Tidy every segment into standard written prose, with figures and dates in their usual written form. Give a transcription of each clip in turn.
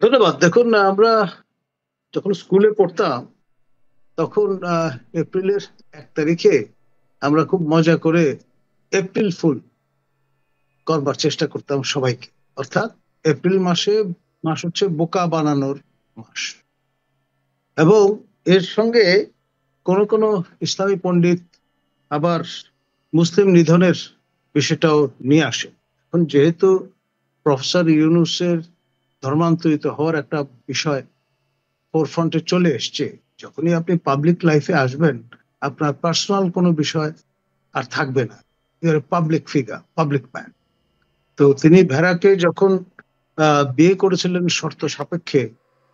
ধন্যবাদ। দেখুন, আমরা যখন স্কুলে পড়তাম তখন এপ্রিলের 1 তারিখে আমরা খুব মজা করে এপ্রিল ফুল করবার চেষ্টা করতাম সবাইকে। অর্থাৎ এপ্রিল মাস হচ্ছে বোকা বানানোর মাস। এবং এর সঙ্গে কোন কোন ইসলামী পণ্ডিত আবার মুসলিম নিধনের বিষয়টাও নিয়ে আসে। এখন যেহেতু প্রফেসর ইউনূসের ধর্মান্তরিত হওয়ার একটা বিষয় ফোরফ্রন্টে চলে এসছে, যখনই আপনি পাবলিক লাইফে আসবেন আপনার পার্সোনাল কোনো বিষয় আর থাকবে না। Your public figure, public man. তো তিনি ভেড়াকে যখন বিয়ে করেছিলেন শর্ত সাপেক্ষে,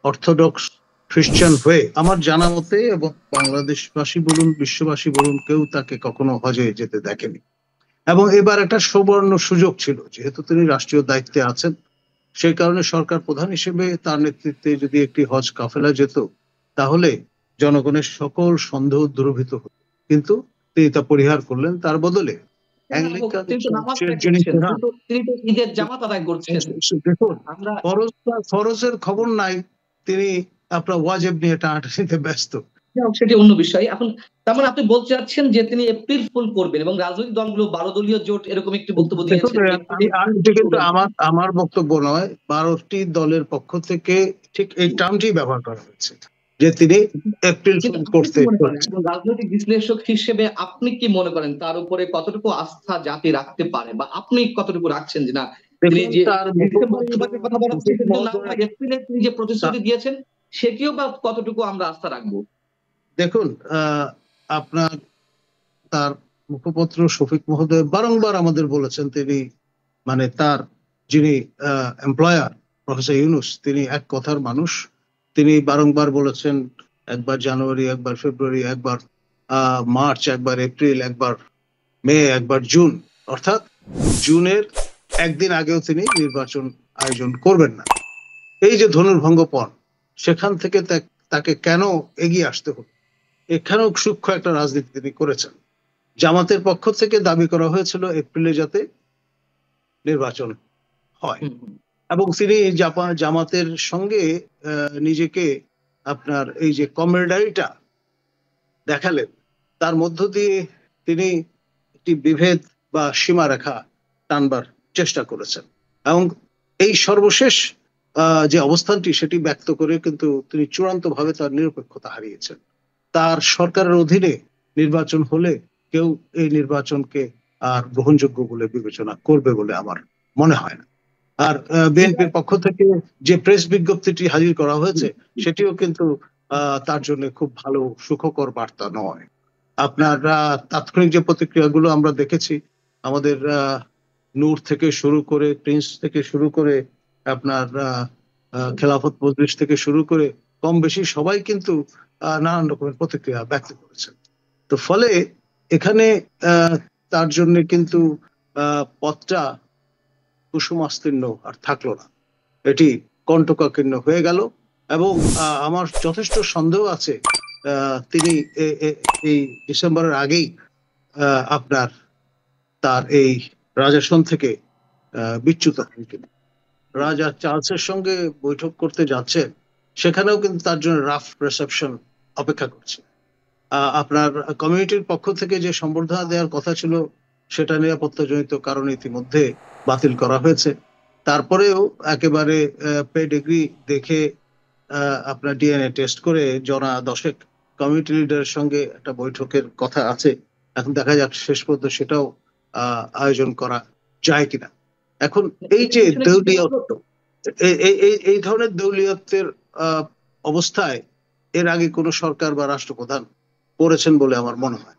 অর্থোডক্স খ্রিস্টান হয়ে, আমার জানা মতে, এবং বাংলাদেশবাসী বলুন বিশ্ববাসী বলুন কেউ তাকে কখনো হজে যেতে দেখেনি। এবং এবার একটা সুবর্ণ সুযোগ ছিল, যেহেতু তিনি রাষ্ট্রীয় দায়িত্বে আছেন, সেই কারণে সরকার প্রধান হিসেবে তার নেতৃত্বে যদি একটি হজ কাফেলা যেত তাহলে জনগণের সকল সন্দেহ দূরীভূত হতো। কিন্তু তিনি তা পরিহার করলেন। তার বদলে অ্যাংলিকান তিনি তো নামাজ চার্চের ত্যাগ যিনি করছেন, প্রধান, তিনি তো ঈদের জামাত আদায় করছেন। দেখুন, আমরা ফরজের খবর নাই, তিনি আপনার ওয়াজিব নিয়ে টানাটানিতে ব্যস্ত। সেটি অন্য বিষয়। এখন তার মানে আপনি বলতে চাচ্ছেন যে তিনি এপ্রিল ফুল করবেন এবং রাজনৈতিক দলগুলো ১২ দলীয় জোট এরকম একটি বক্তব্য দেখুন, দিয়েছেন। এটা কিন্তু আমার বক্তব্য নয়, ১২টি দলের পক্ষ থেকে ঠিক এই টার্মটি ব্যবহার করা হয়েছে যে তিনি এপ্রিল ফুল করতে। রাজনৈতিক বিশ্লেষক হিসেবে আপনি কি মনে করেন তার উপরে কতটুকু আস্থা জাতি রাখতে পারে, বা আপনি কতটুকু রাখছেন যে না তিনি যে কথা বলা হচ্ছে এপ্রিলে তিনি যে প্রতিশ্রুতি দিয়েছেন সেটিও বা কতটুকু আমরা আস্থা রাখবো? দেখুন, আপনার তার মুখপত্র শফিক মহোদয় বারংবার আমাদের বলেছেন তিনি, মানে তার যিনি এমপ্লয়ার প্রফেসর ইউনূস, তিনি এক কথার মানুষ। তিনি বারংবার বলেছেন, একবার জানুয়ারি, একবার ফেব্রুয়ারি, একবার মার্চ, একবার এপ্রিল, একবার মে, একবার জুন। অর্থাৎ জুনের একদিন আগেও তিনি নির্বাচন আয়োজন করবেন না। এই যে ধনুর্ভঙ্গপণ, সেখান থেকে তাকে কেন এগিয়ে আসতে হলো, এখানেও সূক্ষ্ম একটা রাজনীতি তিনি করেছেন। জামাতের পক্ষ থেকে দাবি করা হয়েছিল এপ্রিলে যাতে নির্বাচন হয়, এবং তিনি জামাতের সঙ্গে নিজেকে আপনার এই যে কমরেডারিটা দেখালেন, তার মধ্য দিয়ে তিনি একটি বিভেদ বা সীমারেখা টানবার চেষ্টা করেছেন। এবং এই সর্বশেষ যে অবস্থানটি সেটি ব্যক্ত করে কিন্তু তিনি চূড়ান্তভাবে তার নিরপেক্ষতা হারিয়েছেন। তার সরকারের অধীনে নির্বাচন হলে কেউ এই নির্বাচনকে আর গ্রহণযোগ্য বলে বিবেচনা করবে বলে আমার মনে হয় না। আর বিএনপির পক্ষ থেকে যে প্রেস বিজ্ঞপ্তিটি হাজির করা হয়েছে সেটিও কিন্তু তার জন্য খুব ভালো সুখকর বার্তা নয়। আপনার তাৎক্ষণিক যে প্রতিক্রিয়াগুলো আমরা দেখেছি, আমাদের নূর থেকে শুরু করে, প্রিন্স থেকে শুরু করে, আপনার খেলাফত মজলিস থেকে শুরু করে কম বেশি সবাই কিন্তু নানান রকমের প্রতিক্রিয়া ব্যক্ত করেছেন। তো ফলে এখানে তার জন্য কিন্তু পথটা কুসুমাস্তীর্ণ আর থাকলো না, এটি কণ্টকাকীর্ণ হয়ে গেল। এবং আমার যথেষ্ট সন্দেহ আছে তিনি এই ডিসেম্বরের আগেই আপনার তার এই রাজাসন থেকে বিচ্যুত হন কিনা। রাজা চার্লসের সঙ্গে বৈঠক করতে যাচ্ছেন, সেখানেও কিন্তু তার জন্য রাফ রিসেপশন অপেক্ষা করছে। আপনার কমিউনিটির পক্ষ থেকে যে সম্বর্ধনা দেওয়ার কথা ছিল সেটা নিরাপত্তাজনিত কারণে ইতিমধ্যে বাতিল করা হয়েছে। তারপরেও একেবারে পেডিগ্রি দেখে আপনার ডিএনএ টেস্ট করে জনা 10 কমিউনিটি লিডারের সঙ্গে একটা বৈঠকের কথা আছে। এখন দেখা যাক শেষ পর্যন্ত সেটাও আয়োজন করা যায় কিনা। এখন এই যে দলীয়ত্ব, এই ধরনের দলীয়ত্বের অবস্থায় এর আগে কোনো সরকার বা রাষ্ট্রপ্রধান করেছেন বলে আমার মনে হয়।